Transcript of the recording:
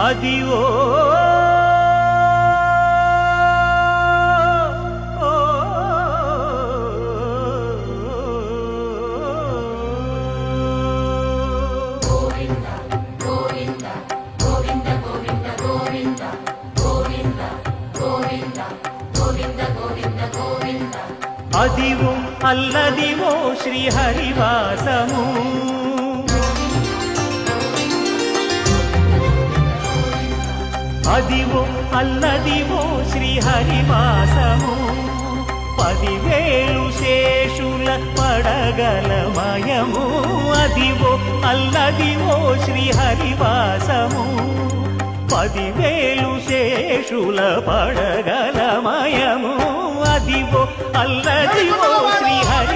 Adivo Adivo Alladivo శ్రీహరివాసము Adivo Alladivo శ్రీహరివాసము 10,000 శేషుల పడగలమయము Adivo Alladivo శ్రీహరివాసము 10,000 శేషుల పడగలమయము Adivo Alladivo Srihari